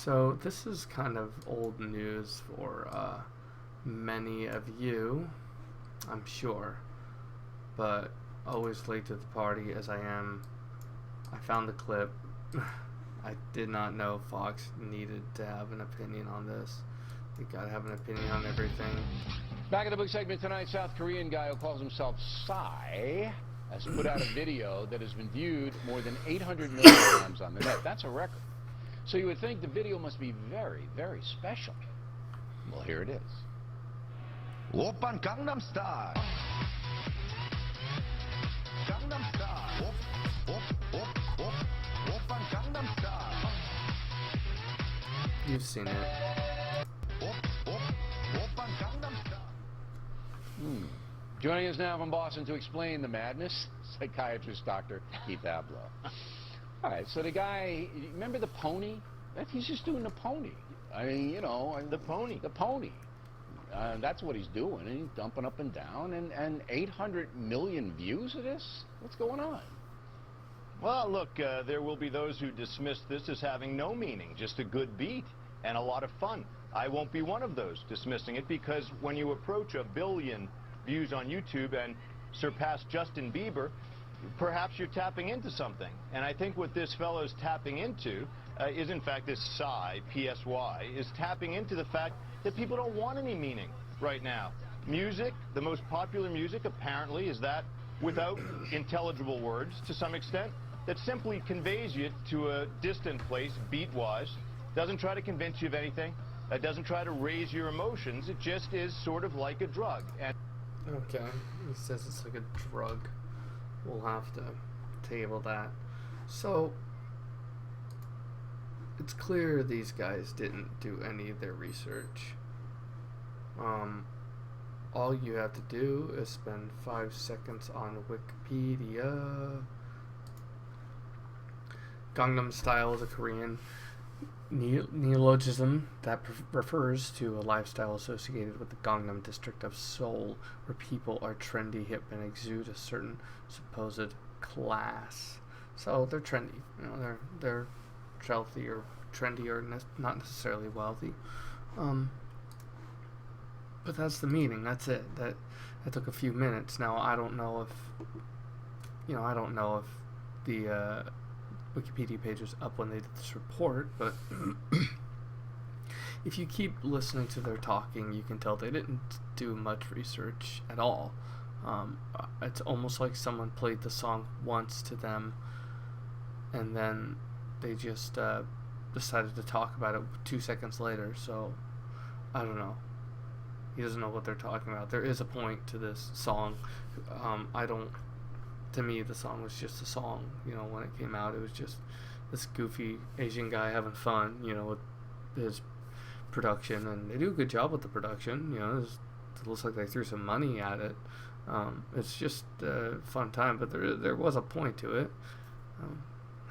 So this is kind of old news for many of you, I'm sure, but always late to the party as I am. I found the clip. I did not know Fox needed to have an opinion on this. You gotta have an opinion on everything. Back in the book segment tonight, South Korean guy who calls himself Psy has put out a video that has been viewed more than 800 million times on the net. That's a record. So you would think the video must be very, very special. Well, here it is. Oppan Gangnam Style. Gangnam Style. Oppan Gangnam Style. You've seen it. Oppan Gangnam Style. Joining us now from Boston to explain the madness, psychiatrist Dr. Keith Abloh. All right, so the guy, remember the pony? He's just doing the pony. I mean, you know. The pony. The pony. That's what he's doing, and he's dumping up and down, and 800 million views of this? What's going on? Well, look, there will be those who dismiss this as having no meaning, just a good beat and a lot of fun. I won't be one of those dismissing it, because when you approach 1 billion views on YouTube and surpass Justin Bieber, perhaps you're tapping into something. And I think what this fellow's tapping into is, in fact, this Psy, P-S-Y, is tapping into the fact that people don't want any meaning right now. Music, the most popular music, apparently, is that without intelligible words, to some extent, that simply conveys you to a distant place, beat-wise, doesn't try to convince you of anything, doesn't try to raise your emotions. It just is sort of like a drug. And Okay, he says it's like a drug. We'll have to table that. So, it's clear these guys didn't do any of their research. All you have to do is spend 5 seconds on Wikipedia. Gangnam Style is a Korean neologism that refers to a lifestyle associated with the Gangnam district of Seoul, where people are trendy, hip, and exude a certain supposed class. So they're trendy, you know, they're healthy or trendy or not necessarily wealthy. But that's the meaning. That's it. That took a few minutes. Now I don't know if the Wikipedia page was up when they did this report, but if you keep listening to their talking, you can tell they didn't do much research at all. It's almost like someone played the song once to them, and then they just decided to talk about it 2 seconds later. So I don't know. He doesn't know what they're talking about. There is a point to this song. To me, the song was just a song. You know, when it came out, it was just this goofy Asian guy having fun, you know, with his production. And they do a good job with the production. You know, it looks like they threw some money at it. It's just a fun time, but there was a point to it.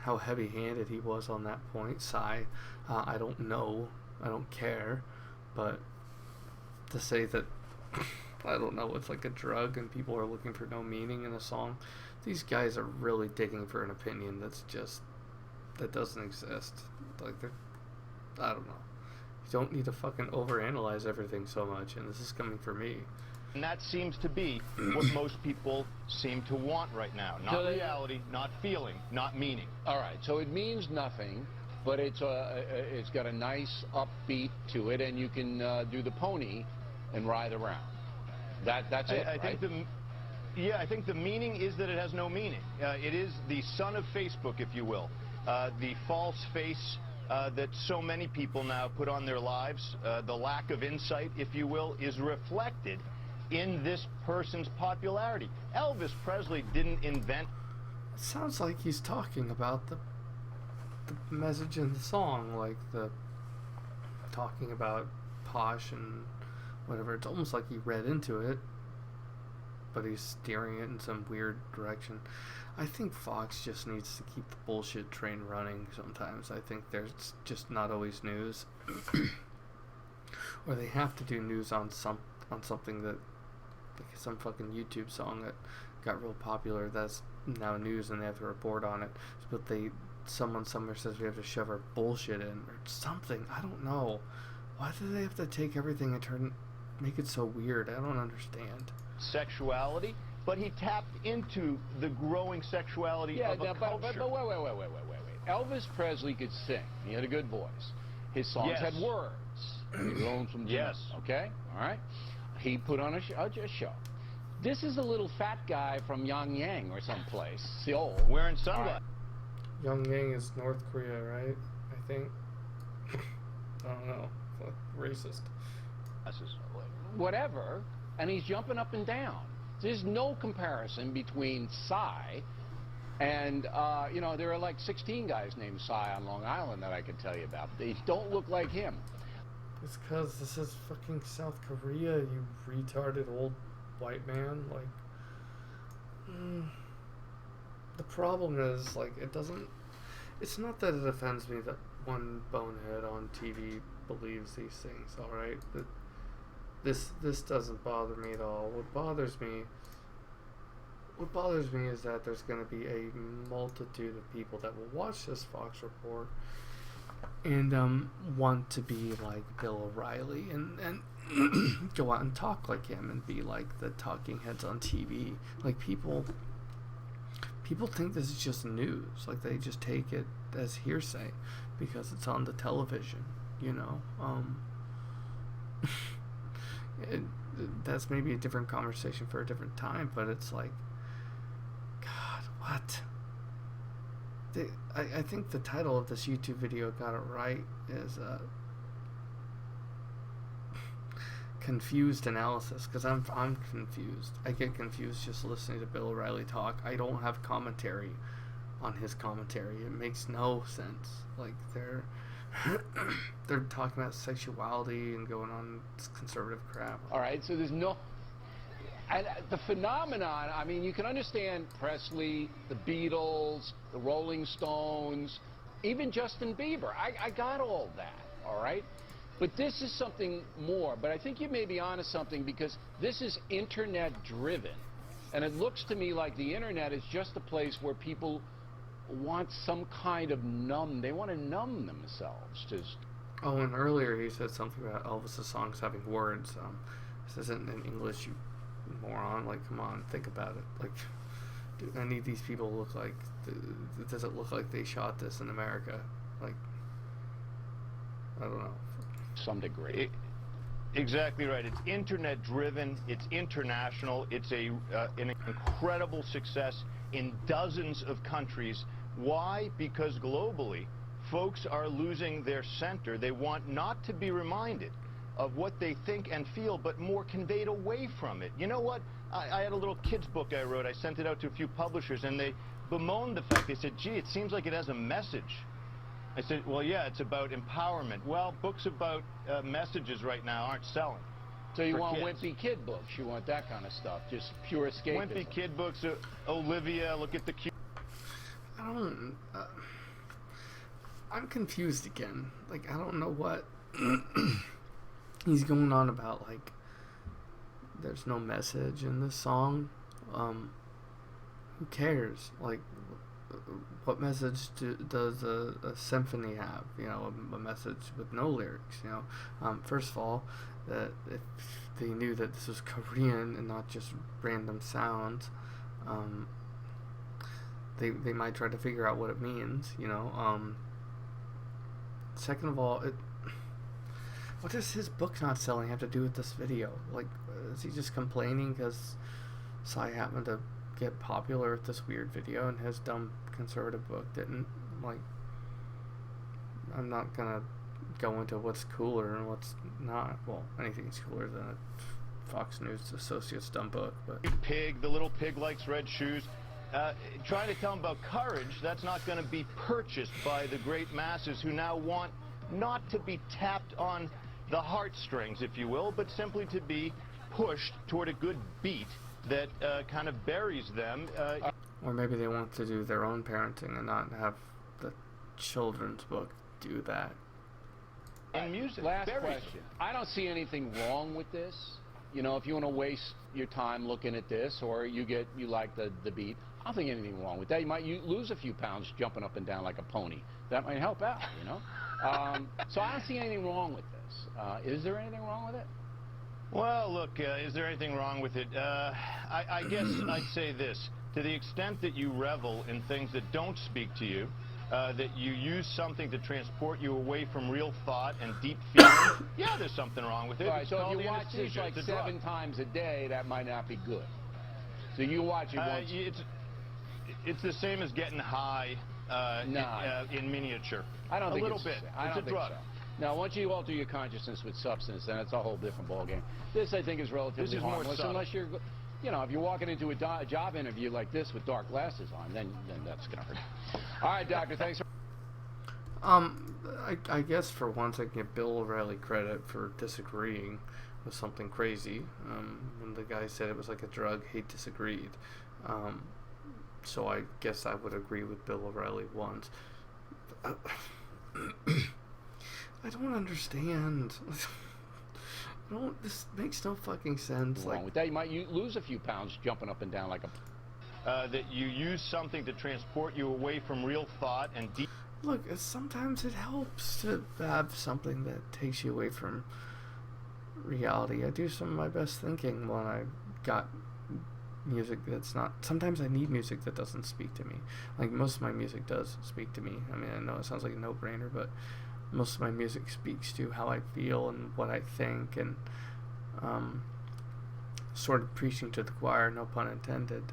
How heavy-handed he was on that point, Psy, I don't know. I don't care. But to say that, I don't know, it's like a drug and people are looking for no meaning in a song. These guys are really digging for an opinion that doesn't exist. Like, I don't know. You don't need to fucking overanalyze everything so much, and this is coming from me. And that seems to be what most people seem to want right now. Not reality, not feeling, not meaning. All right, so it means nothing, but it's got a nice upbeat to it, and you can do the pony and ride around. That's it, I right? think I think the meaning is that it has no meaning. It is the son of Facebook, if you will. The false face that so many people now put on their lives, the lack of insight, if you will, is reflected in this person's popularity. Elvis Presley didn't invent... It sounds like he's talking about the message in the song, like talking about posh and whatever. It's almost like he read into it, but he's steering it in some weird direction. I think Fox just needs to keep the bullshit train running sometimes. I think there's just not always news. Or they have to do news on something that, like some fucking YouTube song that got real popular, that's now news and they have to report on it. But they someone somewhere says we have to shove our bullshit in or something. I don't know. Why do they have to take everything and make it so weird? I don't understand. Sexuality, but he tapped into the growing sexuality of a culture. But wait. Elvis Presley could sing. He had a good voice. His songs had words. Lonesome Yes. Okay? All right? He put on a show. This is a little fat guy from Pyongyang or someplace, Seoul. Wearing sunglasses. Pyongyang is North Korea, right? I think. I don't know. Racist. Whatever. And he's jumping up and down. There's no comparison between Psy and, you know, there are like 16 guys named Psy on Long Island that I could tell you about. They don't look like him. It's because this is fucking South Korea, you retarded old white man. Like, the problem is, like, it's not that it offends me that one bonehead on TV believes these things, alright? This doesn't bother me at all. What bothers me is that there's going to be a multitude of people that will watch this Fox report and want to be like Bill O'Reilly and go out and talk like him and be like the talking heads on TV. Like people think this is just news. Like they just take it as hearsay because it's on the television, you know. That's maybe a different conversation for a different time, but it's like, God, what? I think the title of this YouTube video got it right, is confused analysis, because I'm confused. I get confused just listening to Bill O'Reilly talk. I don't have commentary on his commentary. It makes no sense. Like they're talking about sexuality and going on this conservative crap. All right, so there's no... And the phenomenon, I mean, you can understand Presley, the Beatles, the Rolling Stones, even Justin Bieber. I got all that, all right? But this is something more. But I think you may be onto something, because this is internet-driven. And it looks to me like the internet is just a place where people want some kind of they want to numb themselves. Just. Oh, and earlier he said something about Elvis's songs having words. This isn't in English, you moron. Like, come on, think about it. Like, do any of these people look like, does it look like they shot this in America? Like, I don't know. Some degree. Exactly right. It's internet-driven. It's international. It's an incredible success in dozens of countries. Why? Because globally, folks are losing their center. They want not to be reminded of what they think and feel, but more conveyed away from it. You know what? I had a little kid's book I wrote. I sent it out to a few publishers, and they bemoaned the fact. They said, gee, it seems like it has a message. I said, well, yeah, it's about empowerment. Well, books about messages right now aren't selling. So you want wimpy kid books. You want that kind of stuff. Just pure escapism. Wimpy kid books. Olivia, look at the cute. I don't... I'm confused again. Like, I don't know what he's going on about. Like, there's no message in this song. Who cares? Like, what message does a symphony have? You know, a message with no lyrics. You know, first of all, that if they knew that this was Korean and not just random sounds, they might try to figure out what it means. You know. Second of all, what does his book not selling have to do with this video? Like, is he just complaining because Psy happened to get popular with this weird video and his dumb conservative book didn't? Like, I'm not gonna go into what's cooler and what's not. Well, anything's cooler than a Fox News associate's dumb book, but... Pig, the little pig likes red shoes. Trying to tell him about courage, that's not going to be purchased by the great masses who now want not to be tapped on the heartstrings, if you will, but simply to be pushed toward a good beat that kind of buries them. Or maybe they want to do their own parenting and not have the children's book do that. In music. Last question. I don't see anything wrong with this. You know, if you want to waste your time looking at this, or you like the beat, I don't think anything wrong with that. You might lose a few pounds jumping up and down like a pony. That might help out, you know. So I don't see anything wrong with this. Is there anything wrong with it? Well, look, is there anything wrong with it? I guess I'd say this. To the extent that you revel in things that don't speak to you, that you use something to transport you away from real thought and deep feeling, yeah, there's something wrong with it. All right, It's so if called you the watch this anesthesia. like It's a drug. 7 times a day, that might not be good. So you watch it once. It's the same as getting high in miniature. I don't think a little it's bit. I It's don't a think drug. so. Now, once you alter your consciousness with substance, then it's a whole different ballgame. This, I think, is relatively This is more harmless, subtle. unless you're, you know, if you're walking into a job interview like this with dark glasses on, then that's gonna hurt. All right, doctor, thanks. I guess for once I can give Bill O'Reilly credit for disagreeing with something crazy. When the guy said it was like a drug, he disagreed. So I guess I would agree with Bill O'Reilly once. I don't understand. This makes no fucking sense. Wrong with that. You might lose a few pounds jumping up and down like a. That you use something to transport you away from real thought and deep. Look, sometimes it helps to have something that takes you away from reality. I do some of my best thinking when I got music that's not. Sometimes I need music that doesn't speak to me. Like, most of my music does speak to me. I mean, I know it sounds like a no-brainer, but most of my music speaks to how I feel and what I think, and sort of preaching to the choir, no pun intended,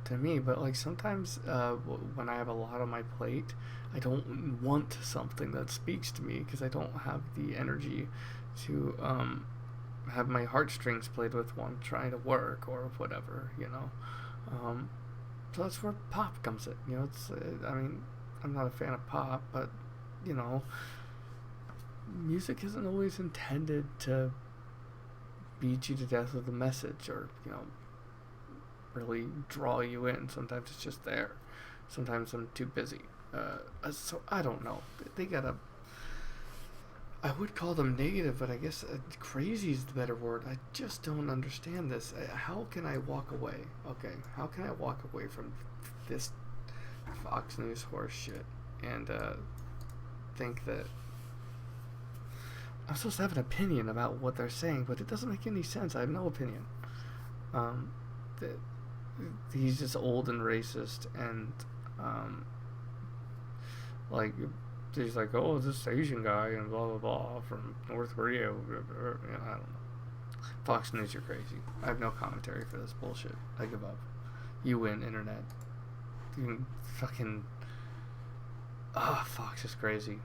to me. But like, sometimes when I have a lot on my plate, I don't want something that speaks to me because I don't have the energy to have my heartstrings played with one trying to work or whatever, you know. So that's where pop comes in, you know. I mean, I'm not a fan of pop, but you know, music isn't always intended to beat you to death with a message or, you know, really draw you in. Sometimes it's just there. Sometimes I'm too busy. So I don't know. They gotta. I would call them negative, but I guess crazy is the better word. I just don't understand this. How can I walk away? Okay, how can I walk away from this Fox News horse shit and think that I'm supposed to have an opinion about what they're saying, but it doesn't make any sense. I have no opinion. He's just old and racist, and like, he's like, oh, this Asian guy and blah blah blah from North Korea. You know, I don't know. Fox News, you're crazy. I have no commentary for this bullshit. I give up. You win, internet. You can fucking. Fox is crazy.